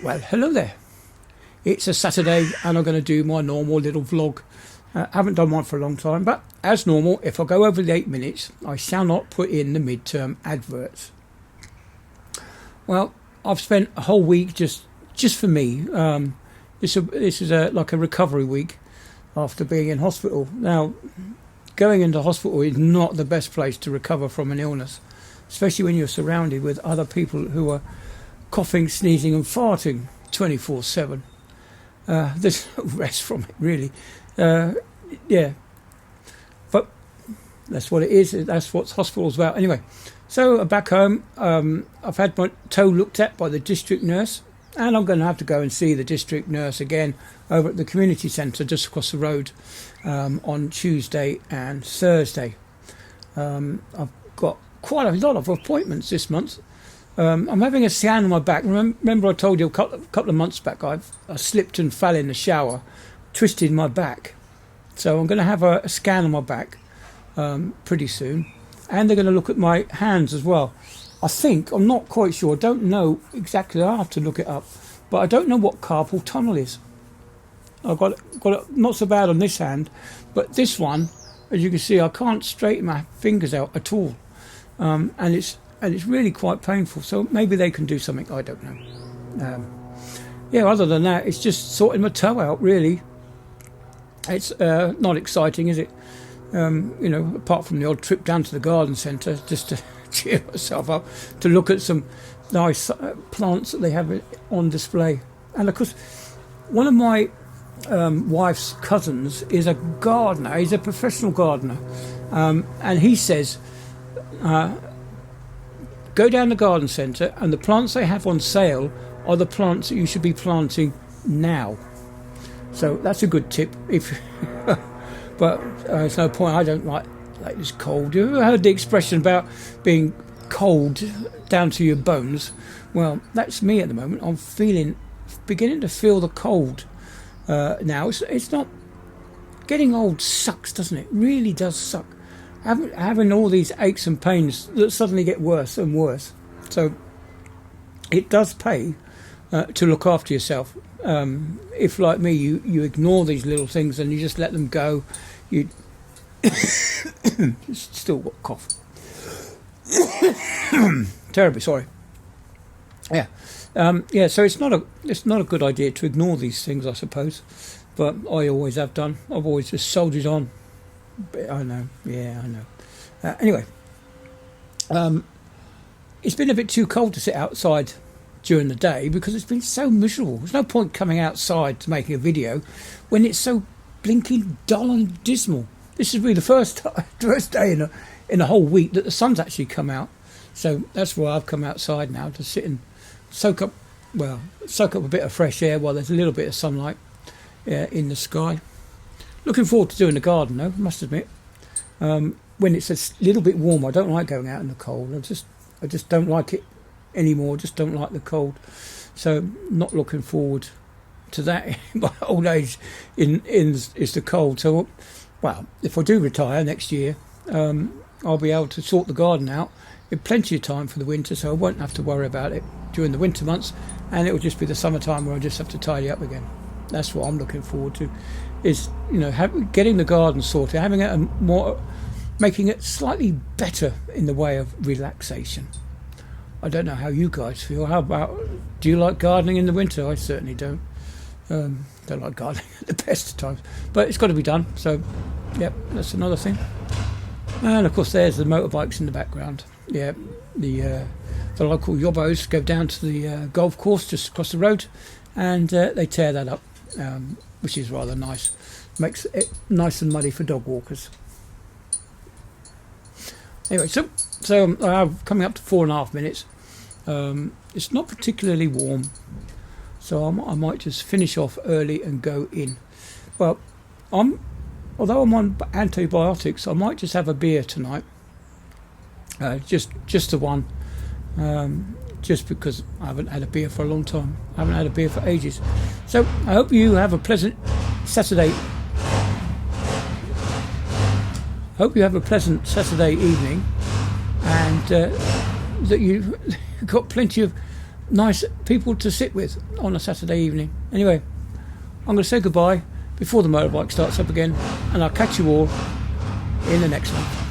Well, hello there. It's a Saturday and I'm going to do my normal little vlog. I haven't done one for a long time, but as normal, if I go over the 8 minutes, I shall not put in the midterm adverts. Well, I've spent a whole week just for me. This is like a recovery week after being in hospital. Now, going into hospital is not the best place to recover from an illness, especially when you're surrounded with other people who are coughing, sneezing and farting 24/7. There's no rest from it, really. Yeah, but that's what it is. That's what hospital's about. Anyway, so back home, I've had my toe looked at by the district nurse, and I'm going to have to go and see the district nurse again over at the community centre just across the road on Tuesday and Thursday. I've got quite a lot of appointments this month. I'm having a scan on my back. Remember I told you a couple of months back I slipped and fell in the shower, twisted my back. So I'm going to have a scan on my back pretty soon. And they're going to look at my hands as well. I think, I'm not quite sure, I don't know exactly, I'll have to look it up. But I don't know what carpal tunnel is. I've got it not so bad on this hand, but this one, as you can see, I can't straighten my fingers out at all. And it's really quite painful, so maybe they can do something, I don't know. Yeah, other than that, it's just sorting my toe out, really. It's not exciting, is it? You know, apart from the odd trip down to the garden centre just to cheer myself up, to look at some nice plants that they have on display. And of course, one of my wife's cousins is a gardener. He's a professional gardener, and he says, go down the garden centre and the plants they have on sale are the plants that you should be planting now. So that's a good tip. But there's no point. I don't like this cold. You ever heard the expression about being cold down to your bones? Well, that's me at the moment. I'm beginning to feel the cold now. It's not getting old. Sucks, doesn't it? Really does suck. Having all these aches and pains that suddenly get worse and worse. So it does pay to look after yourself. If, like me, you ignore these little things and you just let them go, you still got cough. Terribly sorry. Yeah, yeah. So it's not a good idea to ignore these things, I suppose. But I always have done. I've always just soldiered on. But I know. Yeah, I know. Anyway, it's been a bit too cold to sit outside during the day because it's been so miserable. There's no point coming outside to making a video when it's so blinking dull and dismal. This is really the first day in a whole week that the sun's actually come out. So that's why I've come outside now to sit and soak up a bit of fresh air while there's a little bit of sunlight in the sky. Looking forward to doing the garden though, I must admit. When it's a little bit warm, I don't like going out in the cold. I just don't like it anymore. Just don't like the cold. So not looking forward to that. My old age is the cold. So, well, if I do retire next year, I'll be able to sort the garden out in plenty of time for the winter, so I won't have to worry about it during the winter months, and it will just be the summertime where I just have to tidy up again. That's what I'm looking forward to, is, you know, getting the garden sorted, having it making it slightly better in the way of relaxation. I don't know how you guys feel. Do you like gardening in the winter? I certainly don't. Don't like gardening at the best of times, but it's got to be done. So, yep, that's another thing. And of course, there's the motorbikes in the background. Yeah, the local yobbos go down to the golf course just across the road, and they tear that up, which is rather nice. Makes it nice and muddy for dog walkers. Anyway, so I'm coming up to 4.5 minutes. It's not particularly warm, so I might just finish off early and go in. Well, although I'm on antibiotics, I might just have a beer tonight. Just the one. Just because I haven't had a beer for a long time. I haven't had a beer for ages. So I hope you have a pleasant Saturday. Hope you have a pleasant Saturday evening, and that you've got plenty of nice people to sit with on a Saturday evening. Anyway, I'm going to say goodbye before the motorbike starts up again, and I'll catch you all in the next one.